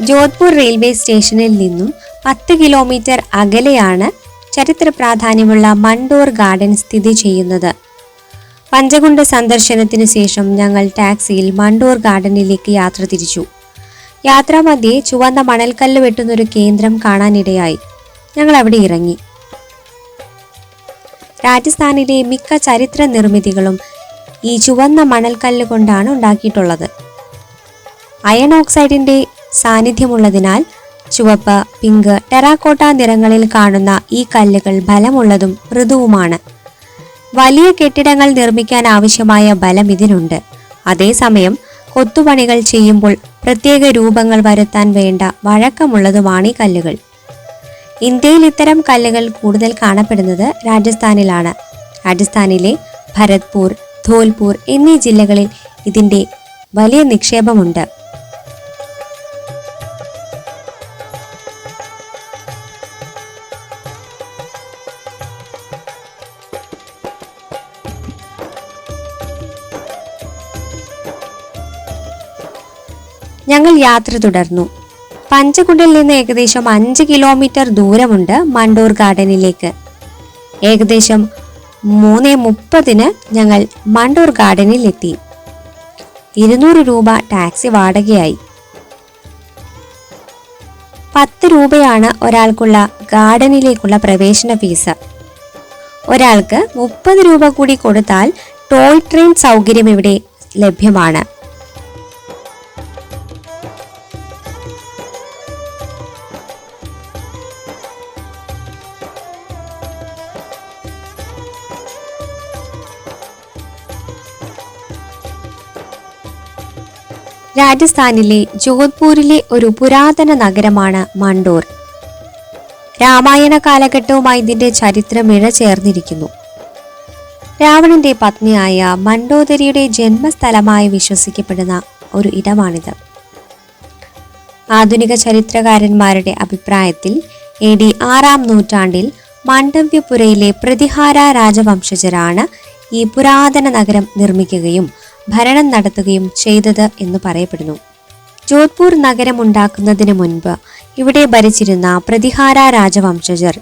Jodhpur railway സ്റ്റേഷനിൽ നിന്നും 10 kilometre അകലെയാണ് ചരിത്ര പ്രാധാന്യമുള്ള മണ്ടോർ ഗാർഡൻ സ്ഥിതി ചെയ്യുന്നത്. പഞ്ചകുണ്ഡ സന്ദർശനത്തിന് ശേഷം ഞങ്ങൾ ടാക്സിയിൽ മണ്ടോർ ഗാർഡനിലേക്ക് യാത്ര തിരിച്ചു. യാത്രാമധ്യേ ചുവന്ന മണൽക്കല്ല് വെട്ടുന്നൊരു കേന്ദ്രം കാണാനിടയായി. ഞങ്ങൾ അവിടെ ഇറങ്ങി. രാജസ്ഥാനിലെ മിക്ക ചരിത്ര നിർമ്മിതികളും ഈ ചുവന്ന മണൽക്കല്ല് കൊണ്ടാണ് ഉണ്ടാക്കിയിട്ടുള്ളത്. അയൺ ഓക്സൈഡിന്റെ സാന്നിധ്യമുള്ളതിനാൽ ചുവപ്പ്, പിങ്ക്, ടെറാക്കോട്ട നിറങ്ങളിൽ കാണുന്ന ഈ കല്ലുകൾ ബലമുള്ളതും മൃദുവുമാണ്. വലിയ കെട്ടിടങ്ങൾ നിർമ്മിക്കാൻ ആവശ്യമായ ബലം ഇതിനുണ്ട്. അതേസമയം കൊത്തുപണികൾ ചെയ്യുമ്പോൾ പ്രത്യേക രൂപങ്ങൾ വരുത്താൻ വേണ്ട വഴക്കമുള്ളതുമാണ് ഈ കല്ലുകൾ. ഇന്ത്യയിൽ ഇത്തരം കല്ലുകൾ കൂടുതൽ കാണപ്പെടുന്നത് രാജസ്ഥാനിലാണ്. രാജസ്ഥാനിലെ ഭരത്പൂർ, ധോൽപൂർ എന്നീ ജില്ലകളിൽ ഇതിന്റെ വലിയ നിക്ഷേപമുണ്ട്. ഞങ്ങൾ യാത്ര തുടർന്നു. പഞ്ചകുണ്ടിൽ നിന്ന് ഏകദേശം 5 കിലോമീറ്റർ ദൂരമുണ്ട് മണ്ടോർ ഗാർഡനിലേക്ക്. ഏകദേശം 3:30 ഞങ്ങൾ മണ്ടോർ ഗാർഡനിൽ എത്തി. 200 രൂപ ടാക്സി വാടകയായി. 10 രൂപയാണ് ഒരാൾക്കുള്ള ഗാർഡനിലേക്കുള്ള പ്രവേശന ഫീസ്. ഒരാൾക്ക് 30 രൂപ കൂടി കൊടുത്താൽ ടോയ് ട്രെയിൻ സൗകര്യം ഇവിടെ ലഭ്യമാണ്. രാജസ്ഥാനിലെ ജോധ്പൂരിലെ ഒരു പുരാതന നഗരമാണ് മണ്ടോർ. രാമായണ കാലഘട്ടവുമായി ഇതിന്റെ ചരിത്രം ഇഴചേർന്നിരിക്കുന്നു. രാവണന്റെ പത്നിയായ മണ്ടോദരിയുടെ ജന്മസ്ഥലമായി വിശ്വസിക്കപ്പെടുന്ന ഒരു ഇടമാണിത്. ആധുനിക ചരിത്രകാരന്മാരുടെ അഭിപ്രായത്തിൽ AD 6-ാം നൂറ്റാണ്ടിൽ മാണ്ഡവ്യപുരയിലെ പ്രതിഹാര രാജവംശജരാണ് ഈ പുരാതന നഗരം നിർമ്മിക്കുകയും ഭരണം നടത്തുകയും ചെയ്തത് എന്ന് പറയപ്പെടുന്നു. ജോധ്പൂർ നഗരം ഉണ്ടാക്കുന്നതിന് മുൻപ് ഇവിടെ ഭരിച്ചിരുന്ന പ്രതിഹാര രാജവംശജർ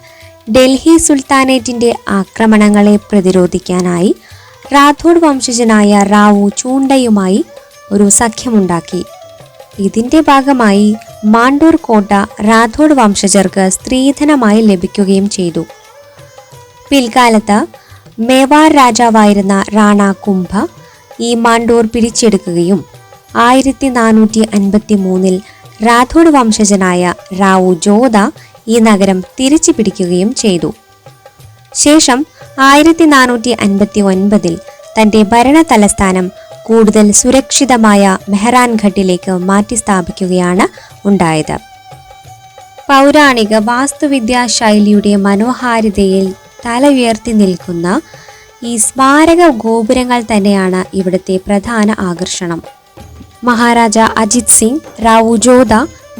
ഡൽഹി സുൽത്താനേറ്റിന്റെ ആക്രമണങ്ങളെ പ്രതിരോധിക്കാനായി റാഥോഡ് വംശജനായ റാവു ചൂണ്ടയുമായി ഒരു സഖ്യമുണ്ടാക്കി. ഇതിന്റെ ഭാഗമായി മാണ്ടൂർ കോട്ട റാഥോഡ് വംശജർക്ക് സ്ത്രീധനമായി ലഭിക്കുകയും ചെയ്തു. പിൽക്കാലത്ത് മേവാർ രാജാവായിരുന്ന റാണ കുംഭ ഈ മാണ്ടൂർ പിടിച്ചെടുക്കുകയും 1453 റാഥോഡ് വംശജനായ റാവു ജോധ ഈ നഗരം തിരിച്ചു പിടിക്കുകയും ചെയ്തു. ശേഷം 1459 തന്റെ ഭരണ തലസ്ഥാനം കൂടുതൽ സുരക്ഷിതമായ മെഹ്റാൻഘട്ടിലേക്ക് മാറ്റി സ്ഥാപിക്കുകയാണ് ഉണ്ടായത്. പൗരാണിക വാസ്തുവിദ്യാ ശൈലിയുടെ മനോഹാരിതയിൽ തല ഉയർത്തി നിൽക്കുന്ന ഈ സ്മാരക ഗോപുരങ്ങൾ തന്നെയാണ് ഇവിടുത്തെ പ്രധാന ആകർഷണം. മഹാരാജ അജിത് സിംഗ്, റാവു ജോധ,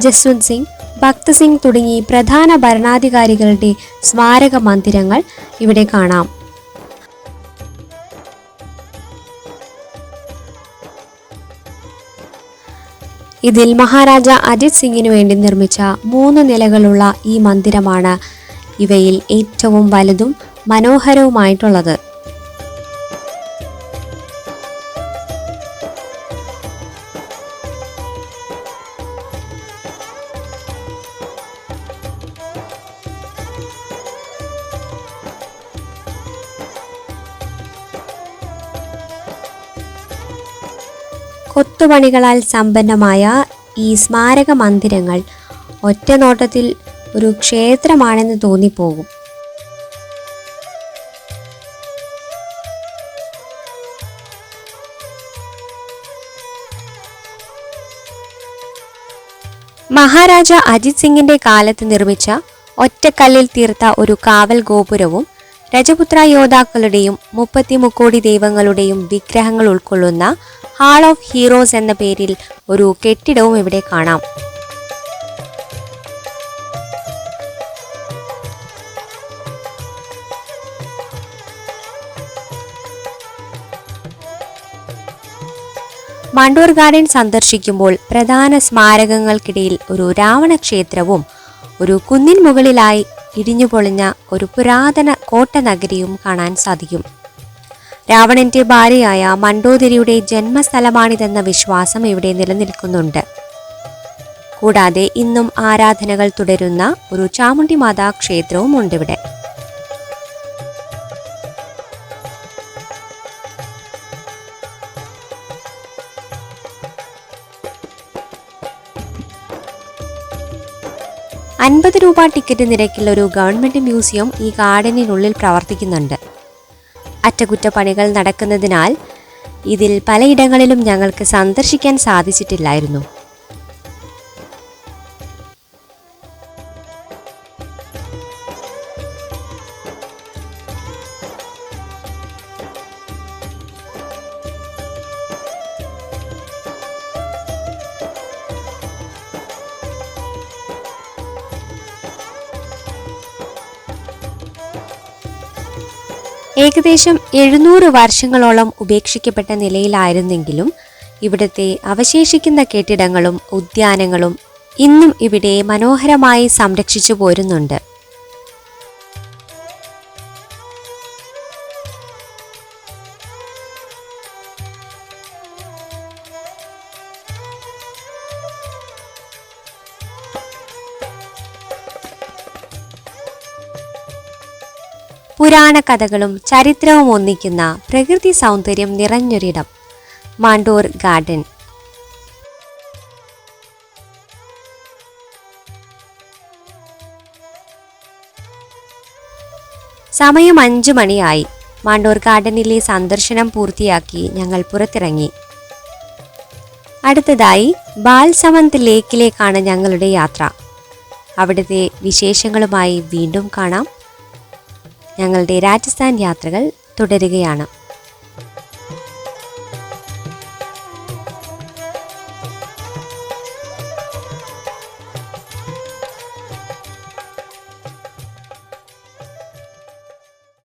ജസ്വന്ത് സിംഗ്, ഭക്ത് സിംഗ് തുടങ്ങി പ്രധാന ഭരണാധികാരികളുടെ സ്മാരക മന്ദിരങ്ങൾ ഇവിടെ കാണാം. ഇതിൽ മഹാരാജ അജിത് സിംഗിനു വേണ്ടി നിർമ്മിച്ച 3 നിലകളുള്ള ഈ മന്ദിരമാണ് ഇവയിൽ ഏറ്റവും വലുതും മനോഹരവുമായിട്ടുള്ളത്. കൊത്തുപണികളാൽ സമ്പന്നമായ ഈ സ്മാരക മന്ദിരങ്ങൾ ഒറ്റ നോട്ടത്തിൽ ഒരു ക്ഷേത്രമാണെന്ന് തോന്നിപ്പോകും. മഹാരാജ അജിത് സിംഗിന്റെ കാലത്ത് നിർമ്മിച്ച ഒറ്റക്കല്ലിൽ തീർത്ത ഒരു കാവൽ ഗോപുരവും രജപുത്ര യോദ്ധാക്കളുടെയും 30 മുക്കോടി ദൈവങ്ങളുടെയും വിഗ്രഹങ്ങൾ ഉൾക്കൊള്ളുന്ന ഹാൾ ഓഫ് ഹീറോസ് എന്ന പേരിൽ ഒരു കെട്ടിടവും ഇവിടെ കാണാം. മാണ്ടൂർ ഗാർഡൻ സന്ദർശിക്കുമ്പോൾ പ്രധാന സ്മാരകങ്ങൾക്കിടയിൽ ഒരു രാവണ ക്ഷേത്രവും ഒരു കുന്നിൻ മുകളിലായി ഇടിഞ്ഞുപൊളിഞ്ഞ ഒരു പുരാതന കോട്ട നഗരിയും കാണാൻ സാധിക്കും. രാവണന്റെ ഭാര്യയായ മണ്ഡോദരിയുടെ ജന്മസ്ഥലമാണിതെന്ന വിശ്വാസം ഇവിടെ നിലനിൽക്കുന്നുണ്ട്. കൂടാതെ ഇന്നും ആരാധനകൾ തുടരുന്ന ഒരു ചാമുണ്ഡി മാതാ ക്ഷേത്രവും ഉണ്ടിവിടെ. ₹50 ടിക്കറ്റ് നിരക്കിൽ ഒരു ഗവൺമെന്റ് മ്യൂസിയം ഈ ഗാർഡനിനുള്ളിൽ പ്രവർത്തിക്കുന്നുണ്ട്. അറ്റകുറ്റപ്പണികൾ നടക്കുന്നതിനാൽ ഇതിൽ പലയിടങ്ങളിലും ഞങ്ങൾക്ക് സന്ദർശിക്കാൻ സാധിച്ചിട്ടില്ലായിരുന്നു. ഏകദേശം 700 വർഷങ്ങളോളം ഉപേക്ഷിക്കപ്പെട്ട നിലയിലായിരുന്നെങ്കിലും ഇവിടുത്തെ അവശേഷിക്കുന്ന കെട്ടിടങ്ങളും ഉദ്യാനങ്ങളും ഇന്നും ഇവിടെ മനോഹരമായി സംരക്ഷിച്ചു പോരുന്നുണ്ട്. പുരാണ കഥകളും ചരിത്രവും ഒന്നിക്കുന്ന പ്രകൃതി സൗന്ദര്യം നിറഞ്ഞൊരിടം മാണ്ടൂർ ഗാർഡൻ. സമയം 5 മണിയായി. മാണ്ടൂർ ഗാർഡനിലെ സന്ദർശനം പൂർത്തിയാക്കി ഞങ്ങൾ പുറത്തിറങ്ങി. അടുത്തതായി ബാൽസമന്ത് ലേക്കിലേക്കാണ് ഞങ്ങളുടെ യാത്ര. അവിടുത്തെ വിശേഷങ്ങളുമായി വീണ്ടും കാണാം. ഞങ്ങളുടെ രാജസ്ഥാൻ യാത്രകൾ തുടരുകയാണ്.